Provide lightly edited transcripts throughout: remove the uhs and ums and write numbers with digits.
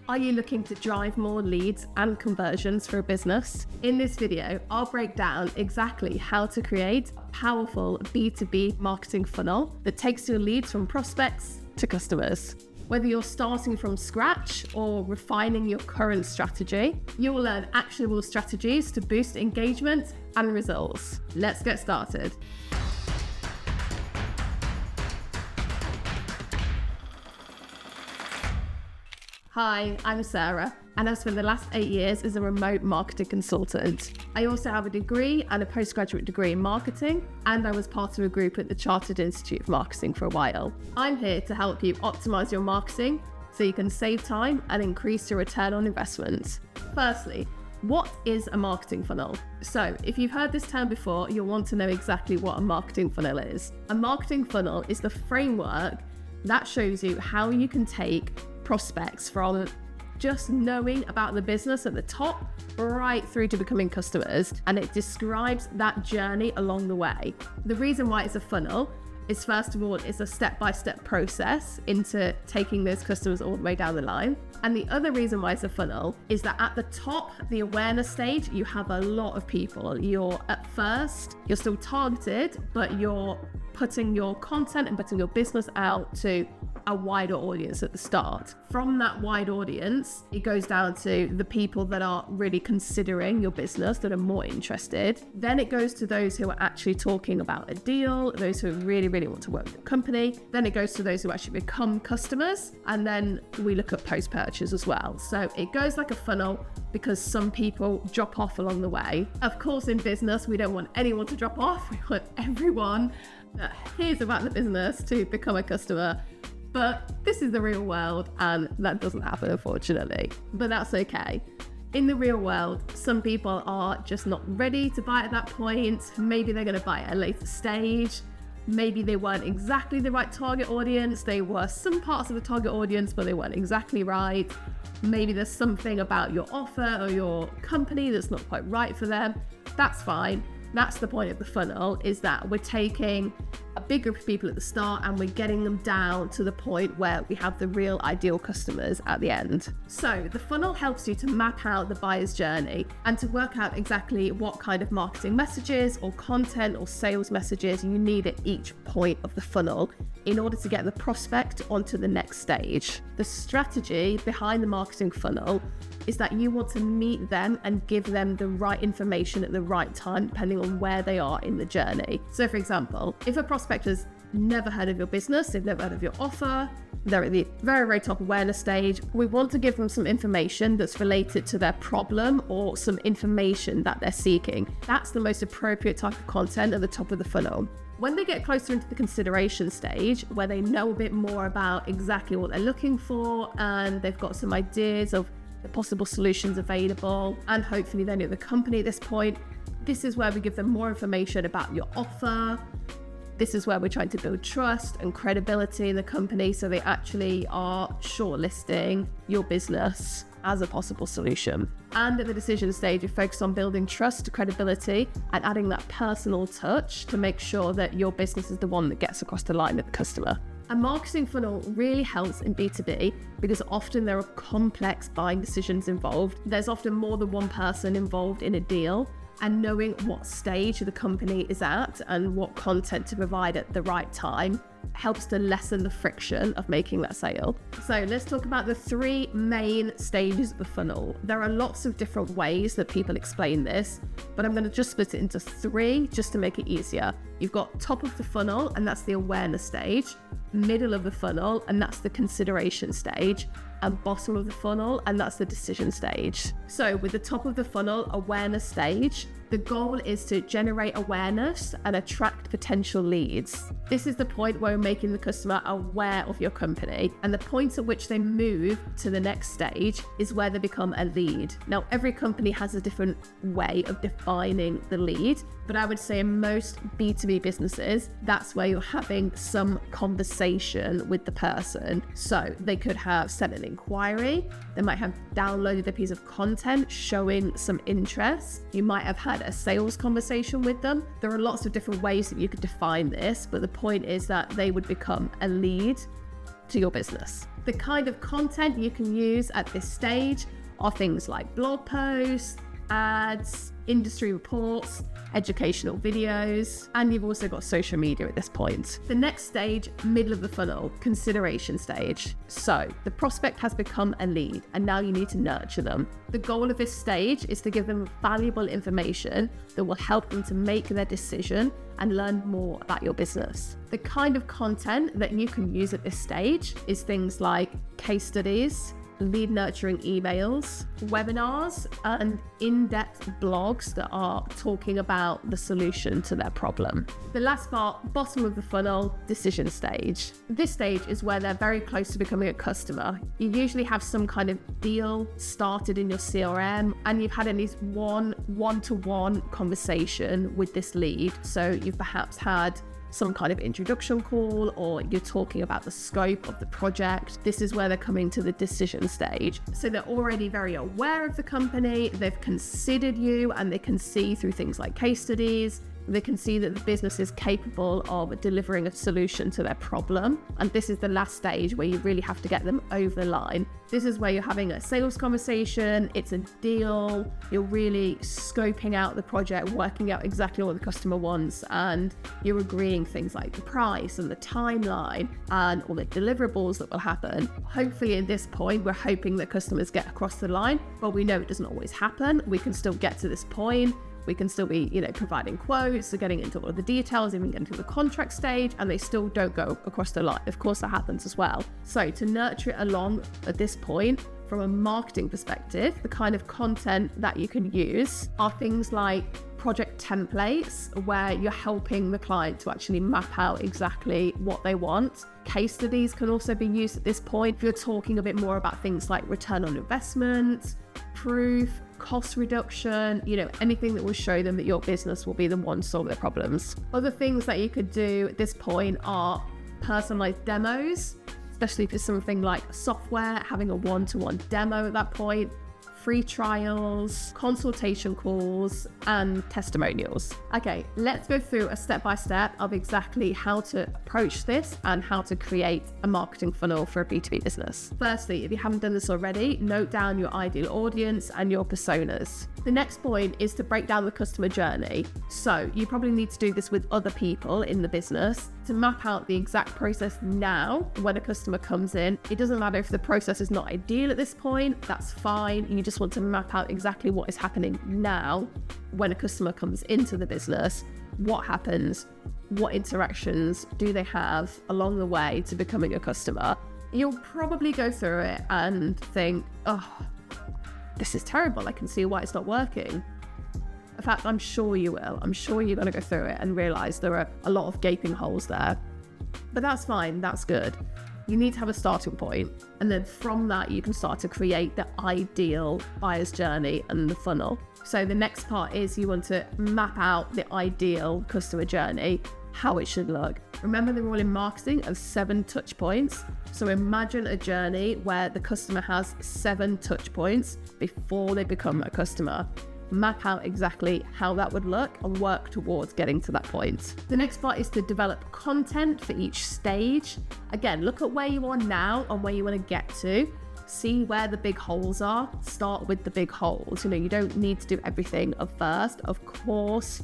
Are you looking to drive more leads and conversions for a business? In this video, I'll break down exactly how to create a powerful B2B marketing funnel that takes your leads from prospects to customers. Whether you're starting from scratch or refining your current strategy, you will learn actionable strategies to boost engagement and results. Let's get started. Hi, I'm Sarah, and I've spent the last 8 years as a remote marketing consultant. I also have a degree and a postgraduate degree in marketing, and I was part of a group at the Chartered Institute of Marketing for a while. I'm here to help you optimize your marketing so you can save time and increase your return on investment. Firstly, what is a marketing funnel? So, if you've heard this term before, you'll want to know exactly what a marketing funnel is. A marketing funnel is the framework that shows you how you can take prospects from just knowing about the business at the top right through to becoming customers, and it describes that journey along the way. The reason why it's a funnel is, first of all, it's a step-by-step process into taking those customers all the way down the line. And the other reason why it's a funnel is that at the top, the awareness stage, you have a lot of people. You're still targeted, but you're putting your content and putting your business out to a wider audience at the start. From that wide audience, it goes down to the people that are really considering your business, that are more interested. Then it goes to those who are actually talking about a deal, those who really want to work with the company. Then it goes to those who actually become customers. And then we look at post-purchase as well. So it goes like a funnel because some people drop off along the way. Of course, in business, we don't want anyone to drop off. We want everyone that hears about the business to become a customer. But this is the real world, and that doesn't happen, unfortunately. But that's okay. In the real world, some people are just not ready to buy at that point. Maybe they're going to buy at a later stage. Maybe they weren't exactly the right target audience. They were some parts of the target audience, but they weren't exactly right. Maybe there's something about your offer or your company that's not quite right for them. That's fine. That's the point of the funnel, is that we're taking a big group of people at the start and we're getting them down to the point where we have the real ideal customers at the end. So the funnel helps you to map out the buyer's journey and to work out exactly what kind of marketing messages or content or sales messages you need at each point of the funnel in order to get the prospect onto the next stage. The strategy behind the marketing funnel is that you want to meet them and give them the right information at the right time, depending on where they are in the journey. So for example, if a prospect has never heard of your business, they've never heard of your offer, they're at the very top awareness stage, we want to give them some information that's related to their problem or some information that they're seeking. That's the most appropriate type of content at the top of the funnel. When they get closer into the consideration stage, where they know a bit more about exactly what they're looking for and they've got some ideas of the possible solutions available, and hopefully they know the company at this point, this is where we give them more information about your offer. This is where we're trying to build trust and credibility in the company so they actually are shortlisting your business as a possible solution. And at the decision stage, you focus on building trust, credibility, and adding that personal touch to make sure that your business is the one that gets across the line with the customer. A marketing funnel really helps in B2B because often there are complex buying decisions involved. There's often more than one person involved in a deal, and knowing what stage the company is at and what content to provide at the right time helps to lessen the friction of making that sale. So let's talk about the 3 main stages of the funnel. There are lots of different ways that people explain this, but I'm going to just split it into 3 just to make it easier. You've got top of the funnel, and that's the awareness stage, middle of the funnel, and that's the consideration stage, and bottom of the funnel, and that's the decision stage. So with the top of the funnel awareness stage, the goal is to generate awareness and attract potential leads. This is the point where we're making the customer aware of your company, and the point at which they move to the next stage is where they become a lead. Now, every company has a different way of defining the lead, but I would say in most B2B businesses, that's where you're having some conversation with the person. So they could have sent an inquiry, they might have downloaded a piece of content showing some interest, you might have had a sales conversation with them. There are lots of different ways that you could define this, but the point is that they would become a lead to your business. The kind of content you can use at this stage are things like blog posts, ads, industry reports, educational videos, and you've also got social media at this point. The next stage, middle of the funnel, consideration stage. So the prospect has become a lead and now you need to nurture them. The goal of this stage is to give them valuable information that will help them to make their decision and learn more about your business. The kind of content that you can use at this stage is things like case studies, lead nurturing emails, webinars, and in-depth blogs that are talking about the solution to their problem. The last part, bottom of the funnel, decision stage. This stage is where they're very close to becoming a customer. You usually have some kind of deal started in your CRM and you've had at least one-to-one conversation with this lead. So you've perhaps had some kind of introduction call, or you're talking about the scope of the project. This is where they're coming to the decision stage. So they're already very aware of the company, they've considered you, and they can see through things like case studies, they can see that the business is capable of delivering a solution to their problem. And this is the last stage where you really have to get them over the line. This is where you're having a sales conversation, it's a deal, you're really scoping out the project, working out exactly what the customer wants, and you're agreeing things like the price and the timeline and all the deliverables that will happen. Hopefully at this point, we're hoping that customers get across the line, but we know it doesn't always happen. We can still get to this point. We can still be, providing quotes, so getting into all of the details, even getting to the contract stage, and they still don't go across the line. Of course, that happens as well. So to nurture it along at this point, from a marketing perspective, the kind of content that you can use are things like project templates, where you're helping the client to actually map out exactly what they want. Case studies can also be used at this point if you're talking a bit more about things like return on investment, proof, cost reduction, anything that will show them that your business will be the one to solve their problems. Other things that you could do at this point are personalized demos, especially if it's something like software, having a one-to-one demo at that point, free trials, consultation calls, and testimonials. Okay, let's go through a step-by-step of exactly how to approach this and how to create a marketing funnel for a B2B business. Firstly, if you haven't done this already, note down your ideal audience and your personas. The next point is to break down the customer journey. So you probably need to do this with other people in the business to map out the exact process now when a customer comes in. It doesn't matter if the process is not ideal at this point, that's fine. You just want to map out exactly what is happening now when a customer comes into the business. What happens? What interactions do they have along the way to becoming a customer? You'll probably go through it and think, oh, this is terrible. I can see why it's not working. In fact, I'm sure you will. I'm sure you're going to go through it and realize there are a lot of gaping holes there. But that's fine. That's good. You need to have a starting point. And then from that, you can start to create the ideal buyer's journey and the funnel. So the next part is you want to map out the ideal customer journey, how it should look. Remember, the rule in marketing of 7 touch points. So imagine a journey where the customer has 7 touch points before they become a customer. Map out exactly how that would look and work towards getting to that point. The next part is to develop content for each stage. Again, look at where you are now and where you want to get to. See where the big holes are. Start with the big holes. You don't need to do everything at first. Of course,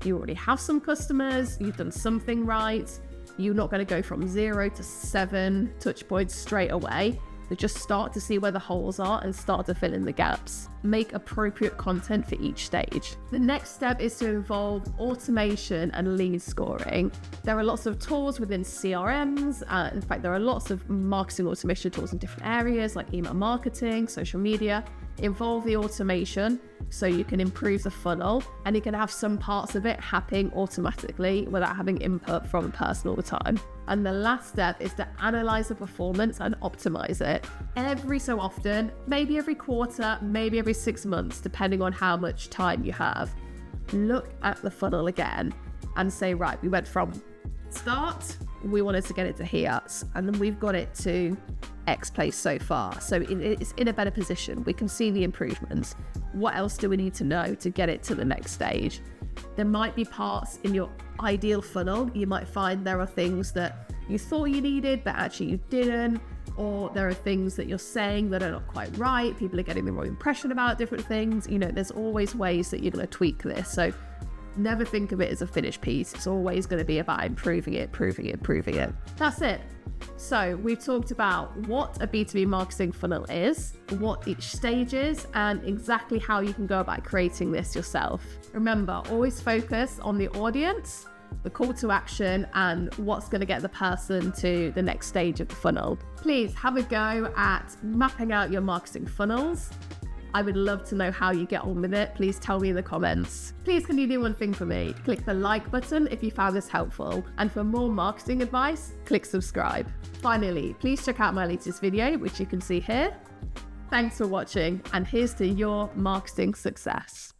you already have some customers, you've done something right. You're not going to go from 0 to 7 touch points straight away. But just start to see where the holes are and start to fill in the gaps. Make appropriate content for each stage. The next step is to involve automation and lead scoring. There are lots of tools within CRMs. In fact, there are lots of marketing automation tools in different areas like email marketing, social media. Involve the automation so you can improve the funnel, and you can have some parts of it happening automatically without having input from a person all the time. And the last step is to analyze the performance and optimize it. Every so often, maybe every quarter, maybe every 6 months, depending on how much time you have, look at the funnel again and say, right, we went from start, we wanted to get it to here, and then we've got it to X place so far. So it's in a better position. We can see the improvements. What else do we need to know to get it to the next stage? There might be parts in your ideal funnel. You might find there are things that you thought you needed, but actually you didn't. or there are things that you're saying that are not quite right. People are getting the wrong impression about different things. There's always ways that you're going to tweak this. So never think of it as a finished piece. It's always going to be about improving it. That's it. So we've talked about what a B2B marketing funnel is, what each stage is, and exactly how you can go about creating this yourself. Remember, always focus on the audience, the call to action, and what's going to get the person to the next stage of the funnel. Please have a go at mapping out your marketing funnels. I would love to know how you get on with it. Please tell me in the comments. Please, can you do one thing for me? Click the like button if you found this helpful. And for more marketing advice, click subscribe. Finally, please check out my latest video, which you can see here. Thanks for watching, and here's to your marketing success.